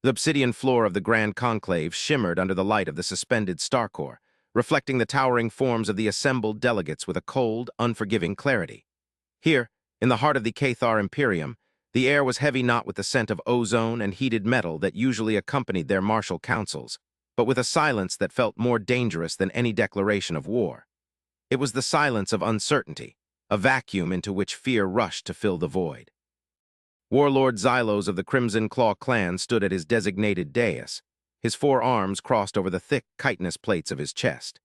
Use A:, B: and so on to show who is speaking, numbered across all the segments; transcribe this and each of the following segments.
A: The obsidian floor of the Grand Conclave shimmered under the light of the suspended star core, reflecting the towering forms of the assembled delegates with a cold, unforgiving clarity. Here, in the heart of the Cathar Imperium, the air was heavy not with the scent of ozone and heated metal that usually accompanied their martial councils, but with a silence that felt more dangerous than any declaration of war. It was the silence of uncertainty, a vacuum into which fear rushed to fill the void. Warlord Xylos of the Crimson Claw clan stood at his designated dais, his four arms crossed over the thick chitinous plates of his chest.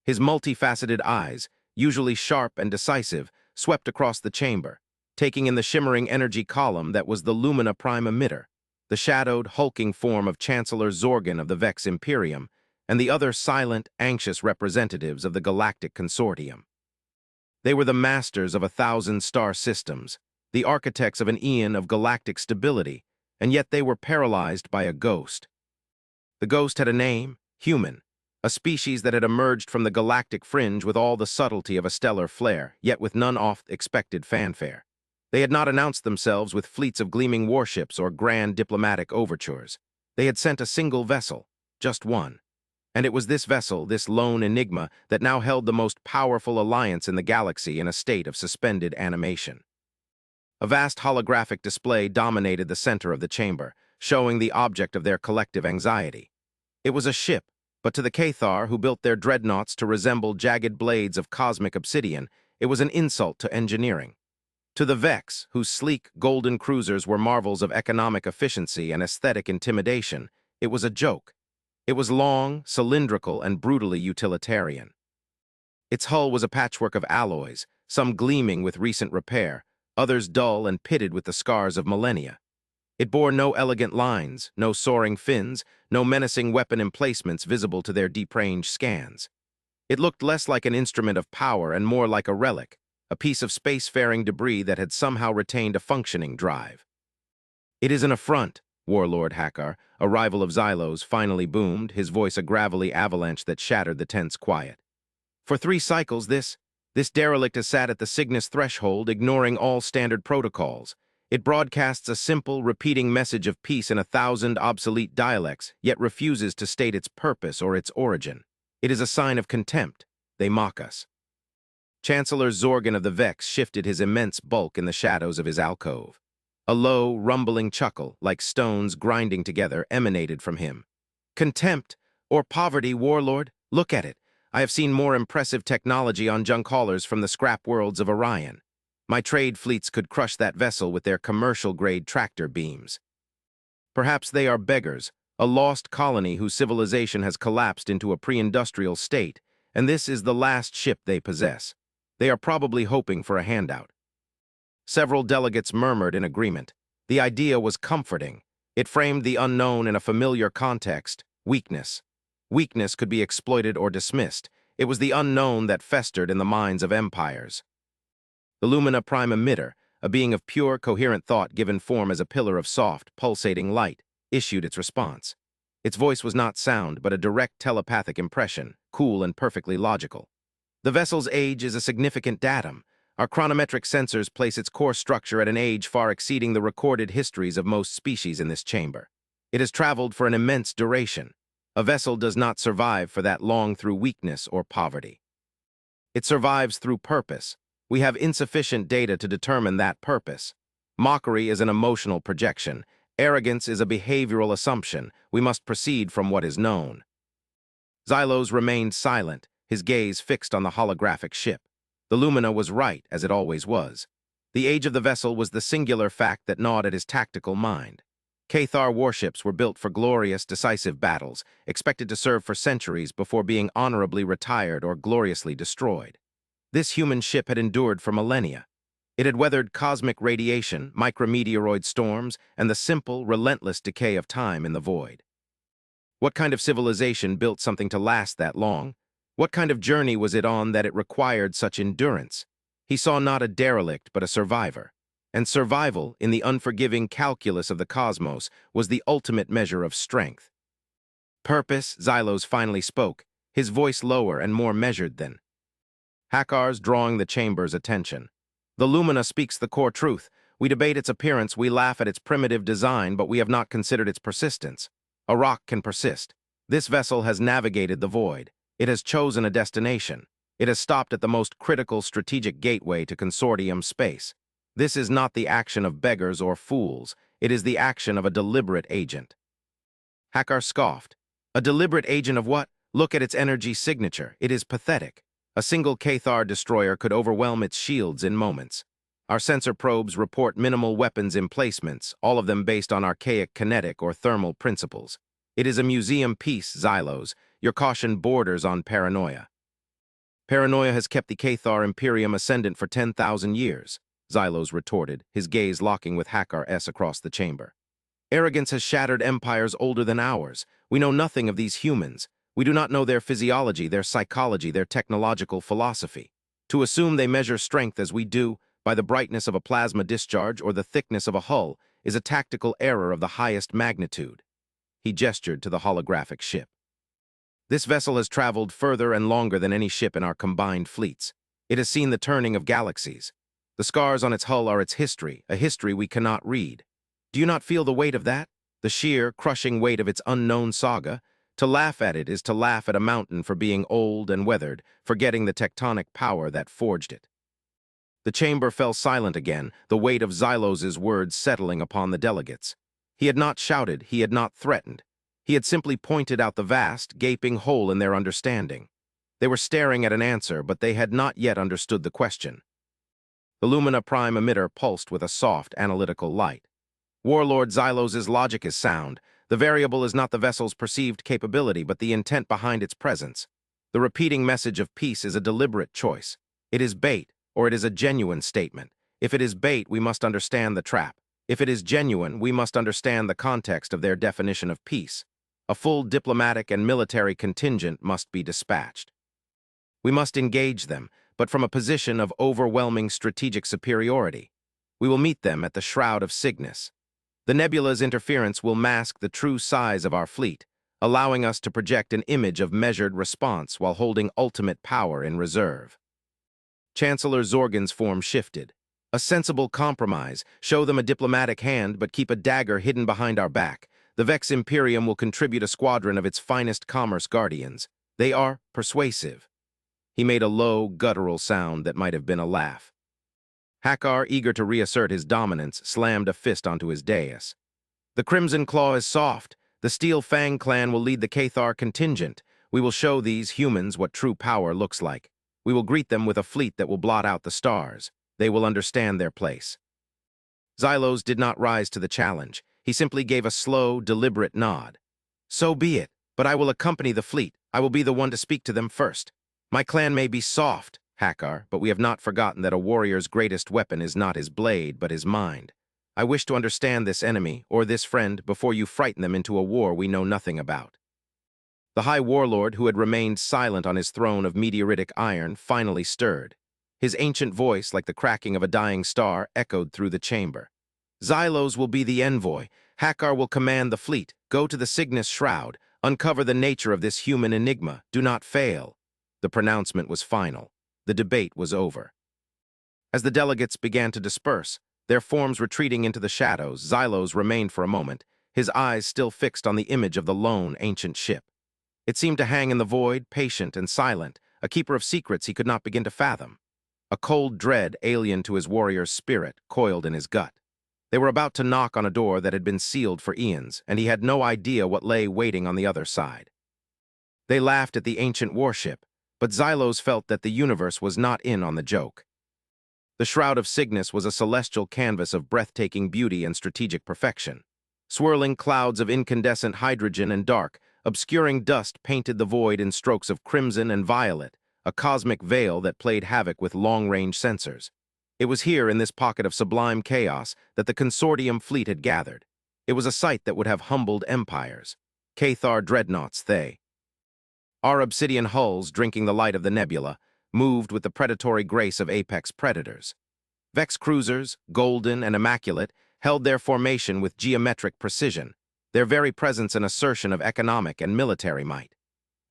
A: His multifaceted eyes, usually sharp and decisive, swept across the chamber, taking in the shimmering energy column that was the Lumina Prime emitter, the shadowed, hulking form of Chancellor Zorgan of the Vex Imperium, and the other silent, anxious representatives of the Galactic Consortium. They were the masters of 1,000 star systems, the architects of an eon of galactic stability, and yet they were paralyzed by a ghost. The ghost had a name, human, a species that had emerged from the galactic fringe with all the subtlety of a stellar flare, yet with none oft-expected fanfare. They had not announced themselves with fleets of gleaming warships or grand diplomatic overtures. They had sent a single vessel, just one. And it was this vessel, this lone enigma, that now held the most powerful alliance in the galaxy in a state of suspended animation. A vast holographic display dominated the center of the chamber, showing the object of their collective anxiety. It was a ship, but to the Cathar, who built their dreadnoughts to resemble jagged blades of cosmic obsidian, it was an insult to engineering. To the Vex, whose sleek, golden cruisers were marvels of economic efficiency and aesthetic intimidation, it was a joke. It was long, cylindrical, and brutally utilitarian. Its hull was a patchwork of alloys, some gleaming with recent repair, others dull and pitted with the scars of millennia. It bore no elegant lines, no soaring fins, no menacing weapon emplacements visible to their deep-range scans. It looked less like an instrument of power and more like a relic, a piece of spacefaring debris that had somehow retained a functioning drive. "It is an affront," Warlord Hakkar, a rival of Xylos, finally boomed, his voice a gravelly avalanche that shattered the tense quiet. "For 3 cycles, this derelict has sat at the Cygnus threshold, ignoring all standard protocols. It broadcasts a simple, repeating message of peace in 1,000 obsolete dialects, yet refuses to state its purpose or its origin. It is a sign of contempt. They mock us." Chancellor Zorgan of the Vex shifted his immense bulk in the shadows of his alcove. A low, rumbling chuckle, like stones grinding together, emanated from him. "Contempt, or poverty, Warlord? Look at it. I have seen more impressive technology on junk haulers from the scrap worlds of Orion. My trade fleets could crush that vessel with their commercial-grade tractor beams. Perhaps they are beggars, a lost colony whose civilization has collapsed into a pre-industrial state, and this is the last ship they possess. They are probably hoping for a handout." Several delegates murmured in agreement. The idea was comforting. It framed the unknown in a familiar context: weakness. Weakness could be exploited or dismissed. It was the unknown that festered in the minds of empires. The Lumina Prime emitter, a being of pure, coherent thought given form as a pillar of soft, pulsating light, issued its response. Its voice was not sound, but a direct telepathic impression, cool and perfectly logical. "The vessel's age is a significant datum. Our chronometric sensors place its core structure at an age far exceeding the recorded histories of most species in this chamber. It has traveled for an immense duration. A vessel does not survive for that long through weakness or poverty. It survives through purpose. We have insufficient data to determine that purpose. Mockery is an emotional projection. Arrogance is a behavioral assumption. We must proceed from what is known." Xylos remained silent, his gaze fixed on the holographic ship. The Lumina was right, as it always was. The age of the vessel was the singular fact that gnawed at his tactical mind. Cathar warships were built for glorious, decisive battles, expected to serve for centuries before being honorably retired or gloriously destroyed. This human ship had endured for millennia. It had weathered cosmic radiation, micrometeoroid storms, and the simple, relentless decay of time in the void. What kind of civilization built something to last that long? What kind of journey was it on that it required such endurance? He saw not a derelict, but a survivor. And survival, in the unforgiving calculus of the cosmos, was the ultimate measure of strength. "Purpose," Xylos finally spoke, his voice lower and more measured than Hakkar's, drawing the chamber's attention. "The Lumina speaks the core truth. We debate its appearance, we laugh at its primitive design, but we have not considered its persistence. A rock can persist. This vessel has navigated the void. It has chosen a destination. It has stopped at the most critical strategic gateway to consortium space. This is not the action of beggars or fools. It is the action of a deliberate agent. Hakkar scoffed. A deliberate agent of what? Look at its energy signature. It is pathetic. A single Cathar destroyer could overwhelm its shields in moments. Our sensor probes report minimal weapons emplacements, all of them based on archaic kinetic or thermal principles. It is a museum piece, Xylos. Your caution borders on paranoia. Paranoia has kept the Cathar Imperium ascendant for 10,000 years, Xylos retorted, his gaze locking with Hakkar S across the chamber. Arrogance has shattered empires older than ours. We know nothing of these humans. We do not know their physiology, their psychology, their technological philosophy. To assume they measure strength as we do, by the brightness of a plasma discharge or the thickness of a hull, is a tactical error of the highest magnitude. He gestured to the holographic ship. This vessel has traveled further and longer than any ship in our combined fleets. It has seen the turning of galaxies. The scars on its hull are its history, a history we cannot read. Do you not feel the weight of that? The sheer, crushing weight of its unknown saga? To laugh at it is to laugh at a mountain for being old and weathered, forgetting the tectonic power that forged it. The chamber fell silent again, the weight of Xylos's words settling upon the delegates. He had not shouted, he had not threatened. He had simply pointed out the vast, gaping hole in their understanding. They were staring at an answer, but they had not yet understood the question. The Lumina Prime emitter pulsed with a soft, analytical light. Warlord Xylos's logic is sound. The variable is not the vessel's perceived capability, but the intent behind its presence. The repeating message of peace is a deliberate choice. It is bait, or it is a genuine statement. If it is bait, we must understand the trap. If it is genuine, we must understand the context of their definition of peace. A full diplomatic and military contingent must be dispatched. We must engage them, but from a position of overwhelming strategic superiority. We will meet them at the Shroud of Cygnus. The nebula's interference will mask the true size of our fleet, allowing us to project an image of measured response while holding ultimate power in reserve. Chancellor Zorgan's form shifted. A sensible compromise. Show them a diplomatic hand, but keep a dagger hidden behind our back. The Vex Imperium will contribute a squadron of its finest commerce guardians. They are persuasive. He made a low, guttural sound that might have been a laugh. Hakkar, eager to reassert his dominance, slammed a fist onto his dais. The Crimson Claw is soft. The Steel Fang clan will lead the Cathar contingent. We will show these humans what true power looks like. We will greet them with a fleet that will blot out the stars. They will understand their place. Xylos did not rise to the challenge. He simply gave a slow, deliberate nod. So be it, but I will accompany the fleet. I will be the one to speak to them first. My clan may be soft, Hakkar, but we have not forgotten that a warrior's greatest weapon is not his blade, but his mind. I wish to understand this enemy, or this friend, before you frighten them into a war we know nothing about. The High Warlord, who had remained silent on his throne of meteoritic iron, finally stirred. His ancient voice, like the cracking of a dying star, echoed through the chamber. Xylos will be the envoy. Hakkar will command the fleet. Go to the Cygnus Shroud. Uncover the nature of this human enigma. Do not fail. The pronouncement was final. The debate was over. As the delegates began to disperse, their forms retreating into the shadows, Xylos remained for a moment, his eyes still fixed on the image of the lone, ancient ship. It seemed to hang in the void, patient and silent, a keeper of secrets he could not begin to fathom. A cold dread, alien to his warrior's spirit, coiled in his gut. They were about to knock on a door that had been sealed for eons, and he had no idea what lay waiting on the other side. They laughed at the ancient warship, but Xylos felt that the universe was not in on the joke. The Shroud of Cygnus was a celestial canvas of breathtaking beauty and strategic perfection. Swirling clouds of incandescent hydrogen and dark, obscuring dust painted the void in strokes of crimson and violet, a cosmic veil that played havoc with long-range sensors. It was here, in this pocket of sublime chaos, that the consortium fleet had gathered. It was a sight that would have humbled empires. Cathar dreadnoughts they. Our obsidian hulls, drinking the light of the nebula, moved with the predatory grace of apex predators. Vex cruisers, golden and immaculate, held their formation with geometric precision, their very presence an assertion of economic and military might.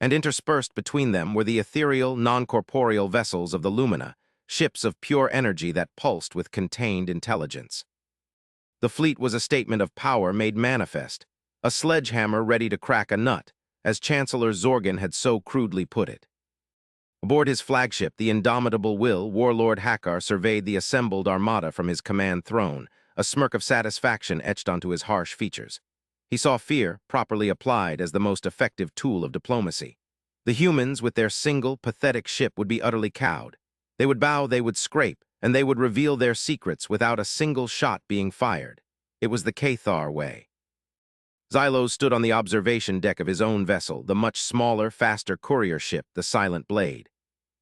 A: And interspersed between them were the ethereal, non-corporeal vessels of the Lumina, ships of pure energy that pulsed with contained intelligence. The fleet was a statement of power made manifest, a sledgehammer ready to crack a nut, as Chancellor Zorgan had so crudely put it. Aboard his flagship, the indomitable Will, Warlord Hakkar surveyed the assembled armada from his command throne, a smirk of satisfaction etched onto his harsh features. He saw fear, properly applied, as the most effective tool of diplomacy. The humans, with their single, pathetic ship, would be utterly cowed. They would bow, they would scrape, and they would reveal their secrets without a single shot being fired. It was the Cathar way. Xylos stood on the observation deck of his own vessel, the much smaller, faster courier ship, the Silent Blade.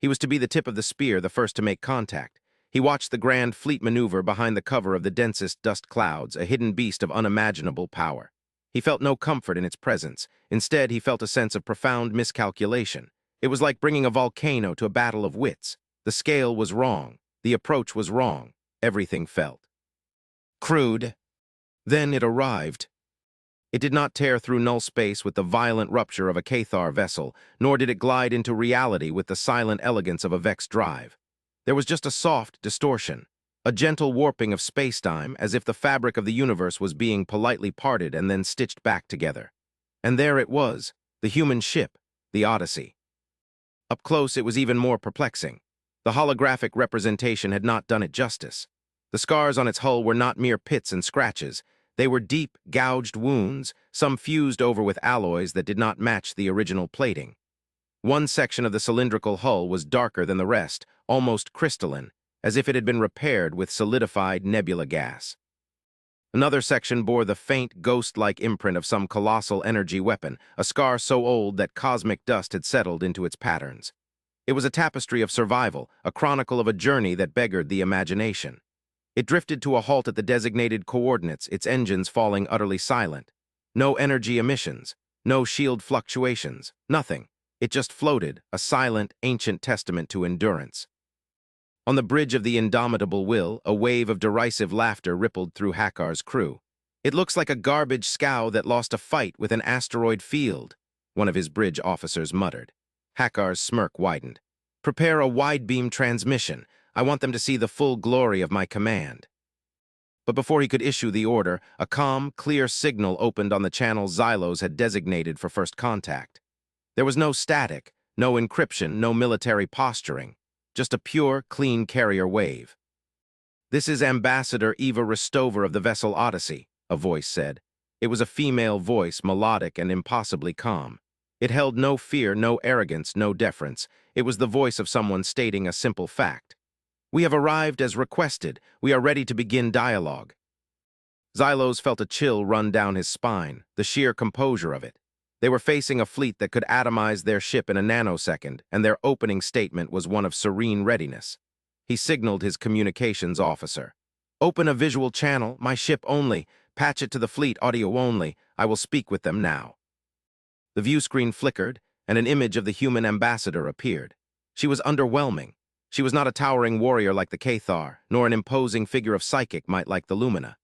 A: He was to be the tip of the spear, the first to make contact. He watched the grand fleet maneuver behind the cover of the densest dust clouds, a hidden beast of unimaginable power. He felt no comfort in its presence. Instead, he felt a sense of profound miscalculation. It was like bringing a volcano to a battle of wits. The scale was wrong. The approach was wrong. Everything felt crude. Then it arrived. It did not tear through null space with the violent rupture of a Cathar vessel, nor did it glide into reality with the silent elegance of a Vex drive. There was just a soft distortion, a gentle warping of space-time, as if the fabric of the universe was being politely parted and then stitched back together. And there it was, the human ship, the Odyssey. Up close, it was even more perplexing. The holographic representation had not done it justice. The scars on its hull were not mere pits and scratches. They were deep, gouged wounds, some fused over with alloys that did not match the original plating. One section of the cylindrical hull was darker than the rest, almost crystalline, as if it had been repaired with solidified nebula gas. Another section bore the faint, ghost-like imprint of some colossal energy weapon, a scar so old that cosmic dust had settled into its patterns. It was a tapestry of survival, a chronicle of a journey that beggared the imagination. It drifted to a halt at the designated coordinates, its engines falling utterly silent. No energy emissions, no shield fluctuations, nothing. It just floated, a silent, ancient testament to endurance. On the bridge of the indomitable Will, a wave of derisive laughter rippled through Hakkar's crew. "It looks like a garbage scow that lost a fight with an asteroid field," one of his bridge officers muttered. Hakkar's smirk widened. "Prepare a wide-beam transmission. I want them to see the full glory of my command." But before he could issue the order, a calm, clear signal opened on the channel Xylos had designated for first contact. There was no static, no encryption, no military posturing, just a pure, clean carrier wave. "This is Ambassador Eva Ristova of the vessel Odyssey," a voice said. It was a female voice, melodic and impossibly calm. It held no fear, no arrogance, no deference. It was the voice of someone stating a simple fact. "We have arrived as requested. We are ready to begin dialogue." Xylos felt a chill run down his spine, the sheer composure of it. They were facing a fleet that could atomize their ship in a nanosecond, and their opening statement was one of serene readiness. He signaled his communications officer. "Open a visual channel, my ship only. Patch it to the fleet, audio only. I will speak with them now." The view screen flickered, and an image of the human ambassador appeared. She was underwhelming. She was not a towering warrior like the Cathar, nor an imposing figure of psychic might like the Lumina.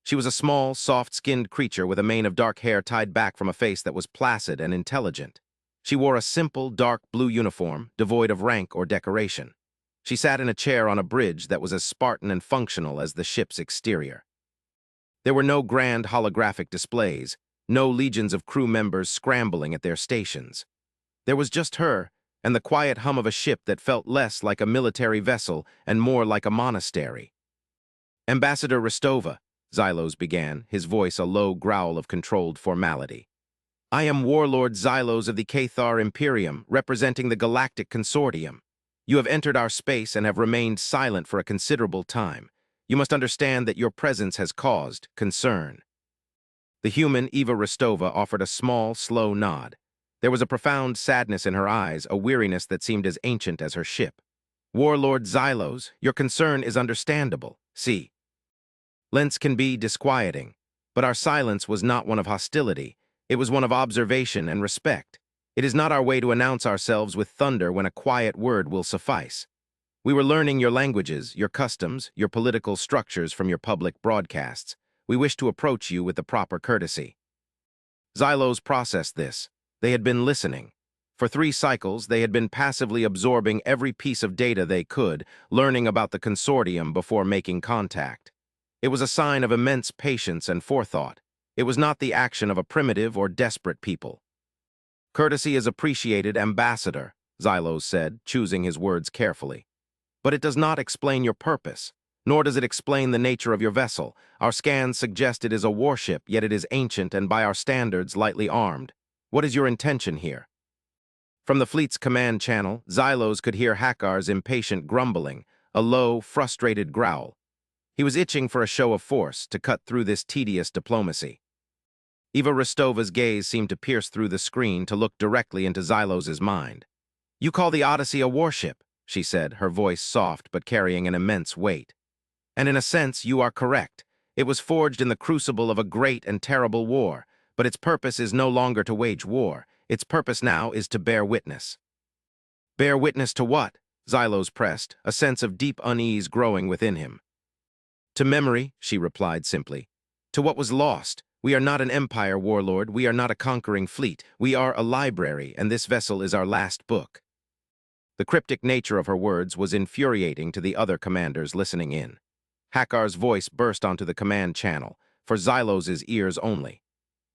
A: She was a small, soft-skinned creature with a mane of dark hair tied back from a face that was placid and intelligent. She wore a simple, dark blue uniform, devoid of rank or decoration. She sat in a chair on a bridge that was as Spartan and functional as the ship's exterior. There were no grand holographic displays, no legions of crew members scrambling at their stations. There was just her, and the quiet hum of a ship that felt less like a military vessel and more like a monastery. "Ambassador Ristova," Xylos began, his voice a low growl of controlled formality. "I am Warlord Xylos of the Cathar Imperium, representing the Galactic Consortium. You have entered our space and have remained silent for a considerable time. You must understand that your presence has caused concern." The human Eva Ristova offered a small, slow nod. There was a profound sadness in her eyes, a weariness that seemed as ancient as her ship. "Warlord Xylos, your concern is understandable. See, Lents can be disquieting, but our silence was not one of hostility. It was one of observation and respect. It is not our way to announce ourselves with thunder when a quiet word will suffice. We were learning your languages, your customs, your political structures from your public broadcasts. We wish to approach you with the proper courtesy." Xylos processed this. They had been listening. For 3 cycles, they had been passively absorbing every piece of data they could, learning about the consortium before making contact. It was a sign of immense patience and forethought. It was not the action of a primitive or desperate people. "Courtesy is appreciated, Ambassador," Xylos said, choosing his words carefully. "But it does not explain your purpose, nor does it explain the nature of your vessel. Our scans suggest it is a warship, yet it is ancient and by our standards lightly armed. What is your intention here?" From the fleet's command channel, Xylos could hear Hakar's impatient grumbling, a low, frustrated growl. He was itching for a show of force to cut through this tedious diplomacy. Eva Rostova's gaze seemed to pierce through the screen to look directly into Xylos's mind. "You call the Odyssey a warship," she said, her voice soft but carrying an immense weight. "And in a sense, you are correct. It was forged in the crucible of a great and terrible war, but its purpose is no longer to wage war. Its purpose now is to bear witness." "Bear witness to what?" Xylos pressed, a sense of deep unease growing within him. "To memory," she replied simply. "To what was lost. We are not an empire, warlord. We are not a conquering fleet. We are a library, and this vessel is our last book." The cryptic nature of her words was infuriating to the other commanders listening in. Hakar's voice burst onto the command channel, for Xylos's ears only.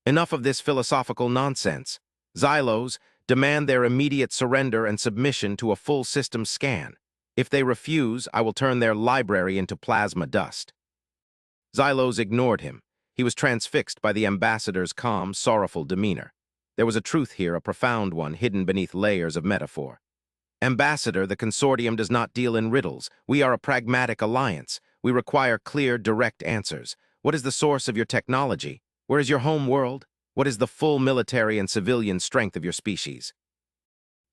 A: "Enough of this philosophical nonsense. Xylos, demand their immediate surrender and submission to a full system scan. If they refuse, I will turn their library into plasma dust." Xylos ignored him. He was transfixed by the ambassador's calm, sorrowful demeanor. There was a truth here, a profound one, hidden beneath layers of metaphor. "Ambassador, the consortium does not deal in riddles. We are a pragmatic alliance. We require clear, direct answers. What is the source of your technology? Where is your home world? What is the full military and civilian strength of your species?"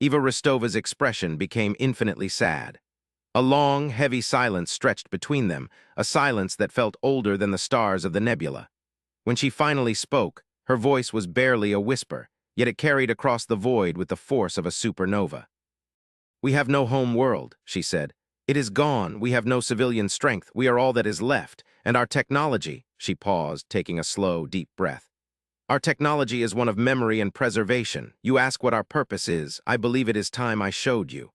A: Eva Rostova's expression became infinitely sad. A long, heavy silence stretched between them, a silence that felt older than the stars of the nebula. When she finally spoke, her voice was barely a whisper, yet it carried across the void with the force of a supernova. "We have no home world," she said. "It is gone. We have no civilian strength. We are all that is left. And our technology," she paused, taking a slow, deep breath. "Our technology is one of memory and preservation. You ask what our purpose is. I believe it is time I showed you."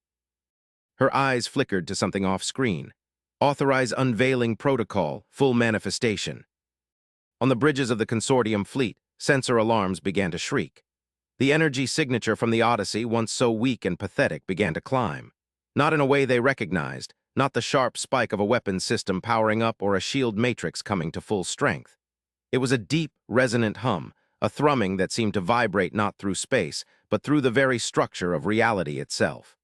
A: Her eyes flickered to something off-screen. "Authorize unveiling protocol, full manifestation." On the bridges of the consortium fleet, sensor alarms began to shriek. The energy signature from the Odyssey, once so weak and pathetic, began to climb. Not in a way they recognized, not the sharp spike of a weapons system powering up or a shield matrix coming to full strength. It was a deep, resonant hum, a thrumming that seemed to vibrate not through space, but through the very structure of reality itself.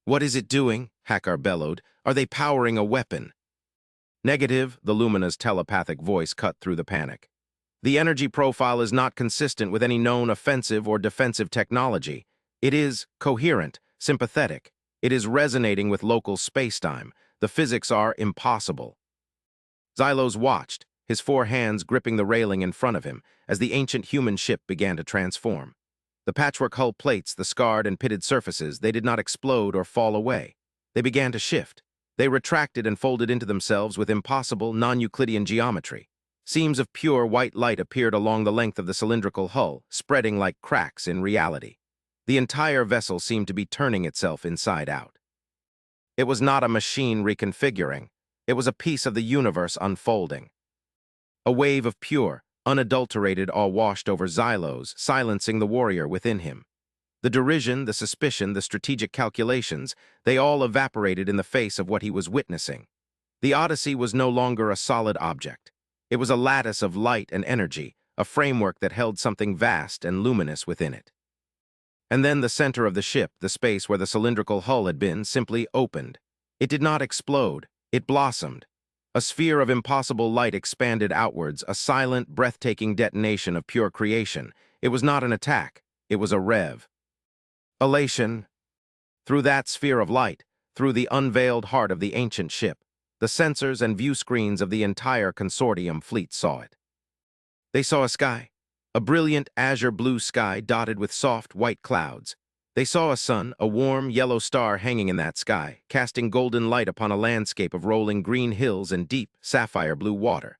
A: "What is it doing?" Hakar bellowed. "Are they powering a weapon?" "Negative," the Lumina's telepathic voice cut through the panic. "The energy profile is not consistent with any known offensive or defensive technology. It is coherent, sympathetic. It is resonating with local spacetime. The physics are impossible." Xylos watched, his four hands gripping the railing in front of him, as the ancient human ship began to transform. The patchwork hull plates, the scarred and pitted surfaces, they did not explode or fall away. They began to shift. They retracted and folded into themselves with impossible, non-Euclidean geometry. Seams of pure white light appeared along the length of the cylindrical hull, spreading like cracks in reality. The entire vessel seemed to be turning itself inside out. It was not a machine reconfiguring. It was a piece of the universe unfolding. A wave of pure, unadulterated awe washed over Xylos, silencing the warrior within him. The derision, the suspicion, the strategic calculations, they all evaporated in the face of what he was witnessing. The Odyssey was no longer a solid object. It was a lattice of light and energy, a framework that held something vast and luminous within it. And then the center of the ship, the space where the cylindrical hull had been, simply opened. It did not explode. It blossomed. A sphere of impossible light expanded outwards, a silent, breathtaking detonation of pure creation. It was not an attack. It was a rev. Elation. Through that sphere of light, through the unveiled heart of the ancient ship, the sensors and view screens of the entire consortium fleet saw it. They saw a sky, a brilliant azure blue sky dotted with soft white clouds. They saw a sun, a warm yellow star hanging in that sky, casting golden light upon a landscape of rolling green hills and deep sapphire blue water.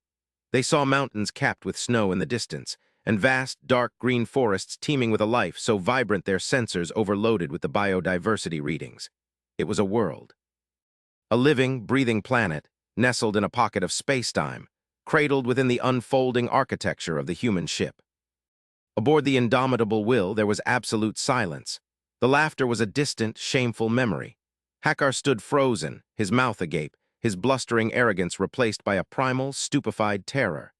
A: They saw mountains capped with snow in the distance, and vast, dark green forests teeming with a life so vibrant their sensors overloaded with the biodiversity readings. It was a world. A living, breathing planet, nestled in a pocket of space-time, cradled within the unfolding architecture of the human ship. Aboard the indomitable Will, there was absolute silence. The laughter was a distant, shameful memory. Hakkar stood frozen, his mouth agape, his blustering arrogance replaced by a primal, stupefied terror.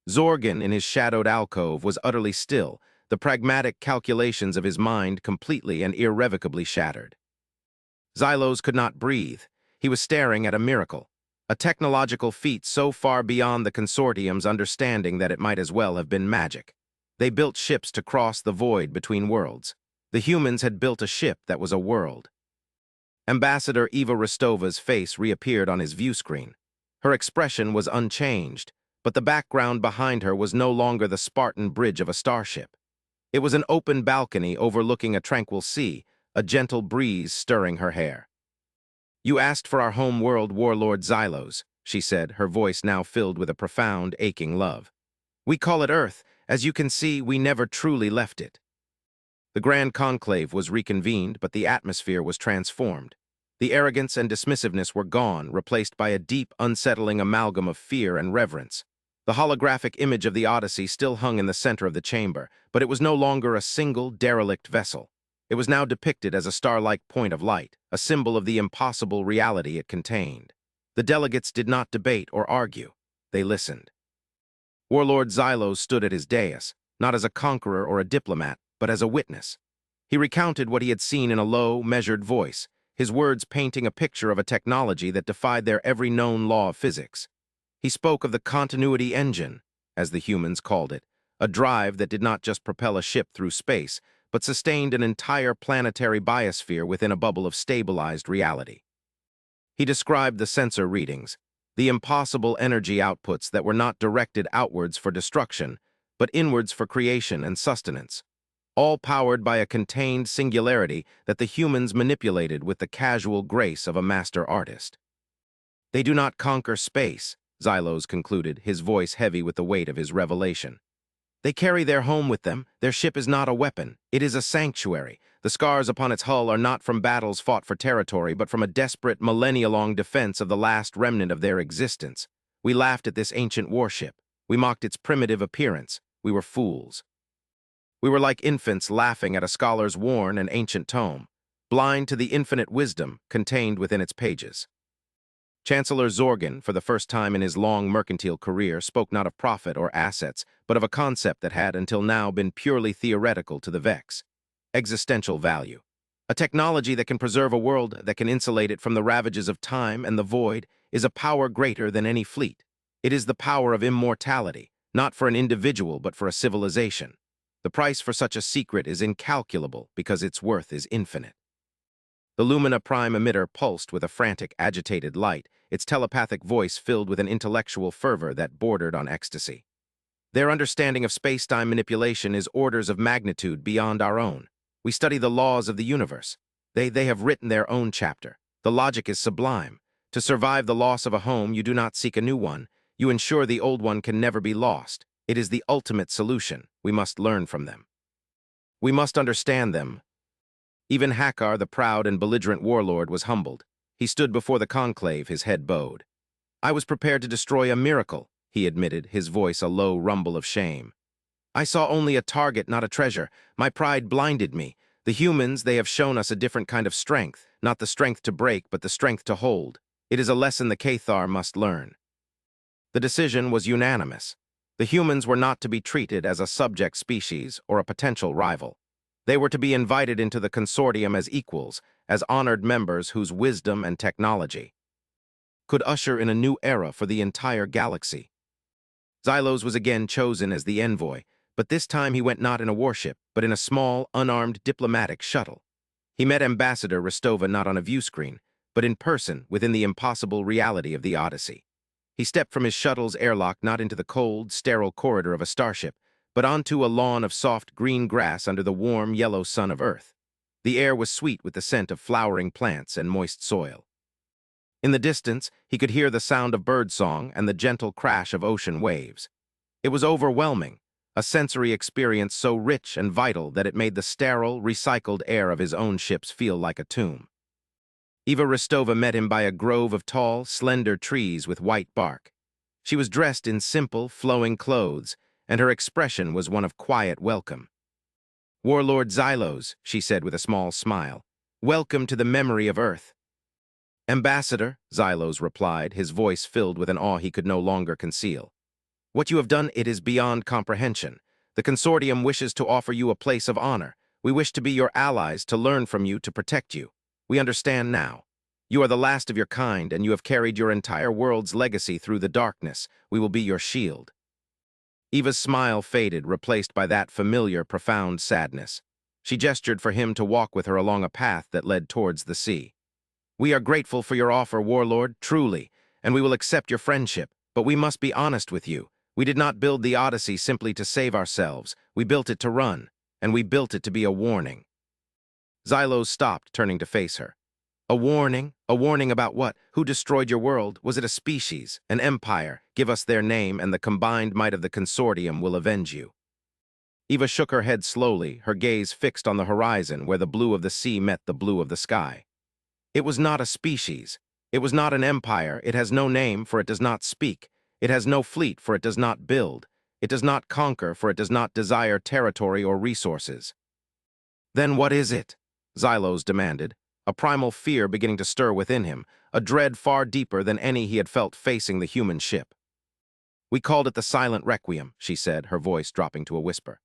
A: Zorgan, in his shadowed alcove, was utterly still, the pragmatic calculations of his mind completely and irrevocably shattered. Xylos could not breathe. He was staring at a miracle, a technological feat so far beyond the consortium's understanding that it might as well have been magic. They built ships to cross the void between worlds. The humans had built a ship that was a world. Ambassador Eva Rostova's face reappeared on his view screen. Her expression was unchanged, but the background behind her was no longer the Spartan bridge of a starship. It was an open balcony overlooking a tranquil sea, a gentle breeze stirring her hair. "You asked for our home world, Warlord Xylos," she said, her voice now filled with a profound, aching love. "We call it Earth. As you can see, we never truly left it." The Grand Conclave was reconvened, but the atmosphere was transformed. The arrogance and dismissiveness were gone, replaced by a deep, unsettling amalgam of fear and reverence. The holographic image of the Odyssey still hung in the center of the chamber, but it was no longer a single, derelict vessel. It was now depicted as a star-like point of light, a symbol of the impossible reality it contained. The delegates did not debate or argue. They listened. Warlord Xylos stood at his dais, not as a conqueror or a diplomat, but as a witness. He recounted what he had seen in a low, measured voice, his words painting a picture of a technology that defied their every known law of physics. He spoke of the continuity engine, as the humans called it, a drive that did not just propel a ship through space, but sustained an entire planetary biosphere within a bubble of stabilized reality. He described the sensor readings, the impossible energy outputs that were not directed outwards for destruction, but inwards for creation and sustenance, all powered by a contained singularity that the humans manipulated with the casual grace of a master artist. "They do not conquer space," Xylos concluded, his voice heavy with the weight of his revelation. "They carry their home with them. Their ship is not a weapon. It is a sanctuary. The scars upon its hull are not from battles fought for territory, but from a desperate, millennia-long defense of the last remnant of their existence. We laughed at this ancient warship. We mocked its primitive appearance. We were fools. We were like infants laughing at a scholar's worn and ancient tome, blind to the infinite wisdom contained within its pages." Chancellor Zorgan, for the first time in his long mercantile career, spoke not of profit or assets, but of a concept that had until now been purely theoretical to the Vex: existential value. A technology that can preserve a world, that can insulate it from the ravages of time and the void, is a power greater than any fleet. It is the power of immortality, not for an individual but for a civilization. The price for such a secret is incalculable because its worth is infinite. The Lumina Prime emitter pulsed with a frantic, agitated light, its telepathic voice filled with an intellectual fervor that bordered on ecstasy. "Their understanding of space-time manipulation is orders of magnitude beyond our own. We study the laws of the universe. They have written their own chapter. The logic is sublime. To survive the loss of a home, you do not seek a new one. You ensure the old one can never be lost. It is the ultimate solution. We must learn from them. We must understand them." Even Hakkar, the proud and belligerent warlord, was humbled. He stood before the conclave, his head bowed. "I was prepared to destroy a miracle," he admitted, his voice a low rumble of shame. "I saw only a target, not a treasure. My pride blinded me. The humans, they have shown us a different kind of strength, not the strength to break, but the strength to hold. It is a lesson the Cathar must learn." The decision was unanimous. The humans were not to be treated as a subject species or a potential rival. They were to be invited into the consortium as equals, as honored members whose wisdom and technology could usher in a new era for the entire galaxy. Xylos was again chosen as the envoy, but this time he went not in a warship, but in a small, unarmed diplomatic shuttle. He met Ambassador Rostova not on a view screen, but in person within the impossible reality of the Odyssey. He stepped from his shuttle's airlock not into the cold, sterile corridor of a starship, but onto a lawn of soft green grass under the warm, yellow sun of Earth. The air was sweet with the scent of flowering plants and moist soil. In the distance, he could hear the sound of birdsong and the gentle crash of ocean waves. It was overwhelming, a sensory experience so rich and vital that it made the sterile, recycled air of his own ships feel like a tomb. Eva Rostova met him by a grove of tall, slender trees with white bark. She was dressed in simple, flowing clothes, and her expression was one of quiet welcome. "Warlord Xylos," she said with a small smile, "welcome to the memory of Earth." "Ambassador," Xylos replied, his voice filled with an awe he could no longer conceal. "What you have done, it is beyond comprehension. The consortium wishes to offer you a place of honor. We wish to be your allies, to learn from you, to protect you. We understand now. You are the last of your kind, and you have carried your entire world's legacy through the darkness. We will be your shield." Eva's smile faded, replaced by that familiar, profound sadness. She gestured for him to walk with her along a path that led towards the sea. "We are grateful for your offer, Warlord, truly, and we will accept your friendship, but we must be honest with you. We did not build the Odyssey simply to save ourselves. We built it to run, and we built it to be a warning." Xylos stopped, turning to face her. "A warning? A warning about what? Who destroyed your world? Was it a species, an empire? Give us their name, and the combined might of the consortium will avenge you." Eva shook her head slowly, her gaze fixed on the horizon where the blue of the sea met the blue of the sky. "It was not a species. It was not an empire. It has no name, for it does not speak. It has no fleet, for it does not build. It does not conquer, for it does not desire territory or resources." "Then what is it?" Xylos demanded, a primal fear beginning to stir within him, a dread far deeper than any he had felt facing the human ship. "We called it the Silent Requiem," she said, her voice dropping to a whisper.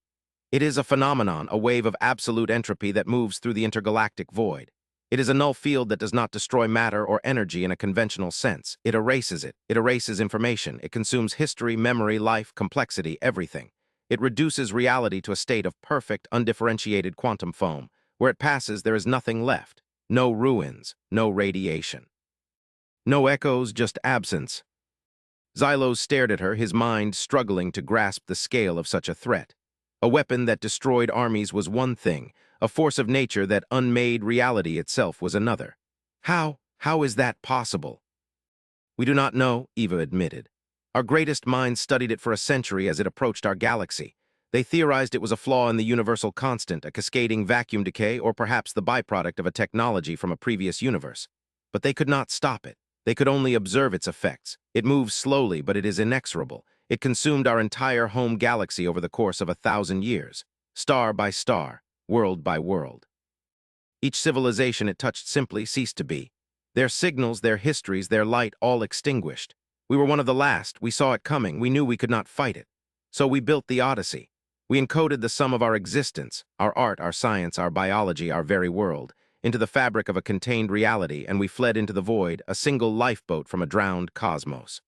A: "It is a phenomenon, a wave of absolute entropy that moves through the intergalactic void. It is a null field that does not destroy matter or energy in a conventional sense. It erases it. It erases information. It consumes history, memory, life, complexity, everything. It reduces reality to a state of perfect, undifferentiated quantum foam. Where it passes, there is nothing left. No ruins, no radiation. No echoes, just absence." Xylos stared at her, his mind struggling to grasp the scale of such a threat. A weapon that destroyed armies was one thing. A force of nature that unmade reality itself was another. How is that possible?" "We do not know," Eva admitted. "Our greatest minds studied it for a century as it approached our galaxy. They theorized it was a flaw in the universal constant, a cascading vacuum decay, or perhaps the byproduct of a technology from a previous universe. But they could not stop it. They could only observe its effects. It moves slowly, but it is inexorable. It consumed our entire home galaxy over the course of 1,000 years, star by star, world by world. Each civilization it touched simply ceased to be. Their signals, their histories, their light all extinguished. We were one of the last. We saw it coming. We knew we could not fight it. So we built the Odyssey. We encoded the sum of our existence, our art, our science, our biology, our very world, into the fabric of a contained reality, and we fled into the void, a single lifeboat from a drowned cosmos.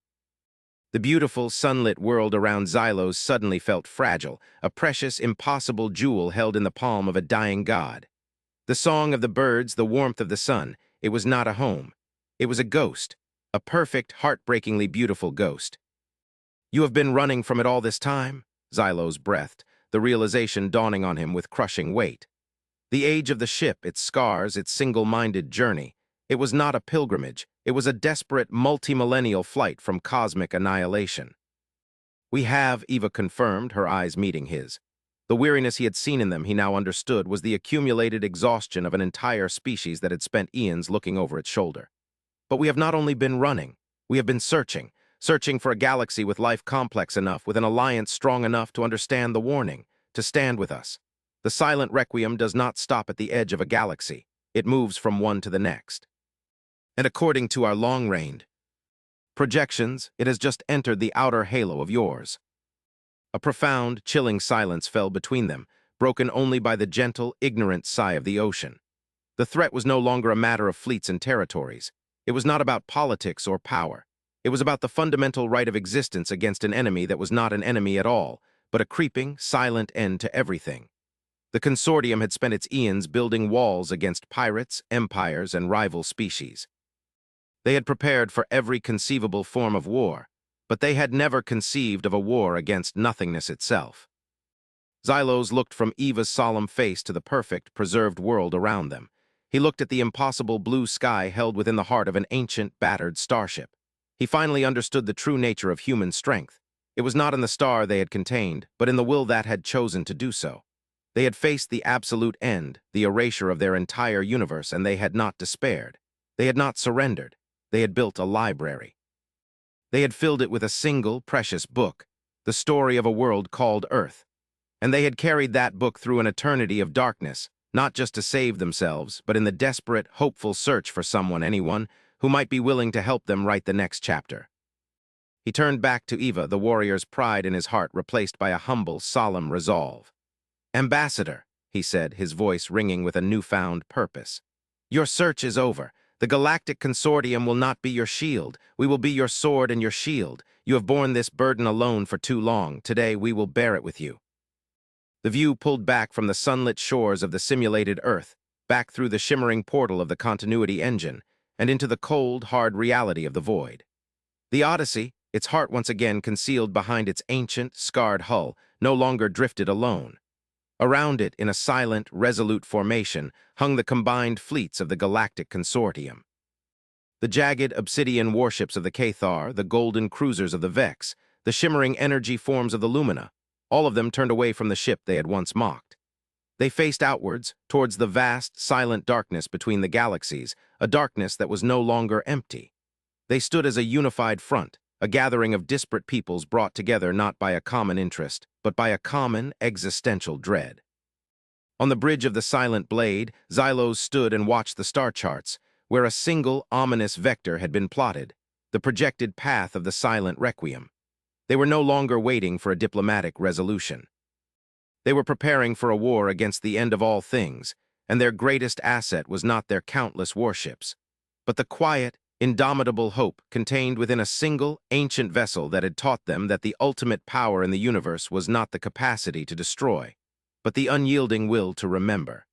A: The beautiful, sunlit world around Xylos suddenly felt fragile, a precious, impossible jewel held in the palm of a dying god. The song of the birds, the warmth of the sun, it was not a home. It was a ghost, a perfect, heartbreakingly beautiful ghost. "You have been running from it all this time?" Xylos breathed, the realization dawning on him with crushing weight. The age of the ship, its scars, its single-minded journey. It was not a pilgrimage. It was a desperate, multi-millennial flight from cosmic annihilation. "We have," Eva confirmed, her eyes meeting his. The weariness he had seen in them, he now understood, was the accumulated exhaustion of an entire species that had spent eons looking over its shoulder. "But we have not only been running. We have been searching for a galaxy with life complex enough, with an alliance strong enough to understand the warning, to stand with us. The Silent Requiem does not stop at the edge of a galaxy. It moves from one to the next. And according to our long-range projections, it has just entered the outer halo of yours." A profound, chilling silence fell between them, broken only by the gentle, ignorant sigh of the ocean. The threat was no longer a matter of fleets and territories. It was not about politics or power. It was about the fundamental right of existence against an enemy that was not an enemy at all, but a creeping, silent end to everything. The consortium had spent its eons building walls against pirates, empires, and rival species. They had prepared for every conceivable form of war, but they had never conceived of a war against nothingness itself. Xylos looked from Eva's solemn face to the perfect, preserved world around them. He looked at the impossible blue sky held within the heart of an ancient, battered starship. He finally understood the true nature of human strength. It was not in the star they had contained, but in the will that had chosen to do so. They had faced the absolute end, the erasure of their entire universe, and they had not despaired. They had not surrendered. They had built a library. They had filled it with a single, precious book, the story of a world called Earth. And they had carried that book through an eternity of darkness, not just to save themselves, but in the desperate, hopeful search for anyone, who might be willing to help them write the next chapter. He turned back to Eva, the warrior's pride in his heart replaced by a humble, solemn resolve. "Ambassador," he said, his voice ringing with a newfound purpose. "Your search is over. The Galactic Consortium will not be your shield. We will be your sword and your shield. You have borne this burden alone for too long. Today we will bear it with you." The view pulled back from the sunlit shores of the simulated Earth, back through the shimmering portal of the continuity engine, and into the cold, hard reality of the void. The Odyssey, its heart once again concealed behind its ancient, scarred hull, no longer drifted alone. Around it, in a silent, resolute formation, hung the combined fleets of the Galactic Consortium. The jagged obsidian warships of the Cathar, the golden cruisers of the Vex, the shimmering energy forms of the Lumina, all of them turned away from the ship they had once mocked. They faced outwards, towards the vast, silent darkness between the galaxies, a darkness that was no longer empty. They stood as a unified front, a gathering of disparate peoples brought together not by a common interest, but by a common, existential dread. On the bridge of the silent blade, Xylos stood and watched the star charts, where a single, ominous vector had been plotted, the projected path of the silent requiem. They were no longer waiting for a diplomatic resolution. They were preparing for a war against the end of all things, and their greatest asset was not their countless warships, but the quiet, indomitable hope contained within a single, ancient vessel that had taught them that the ultimate power in the universe was not the capacity to destroy, but the unyielding will to remember.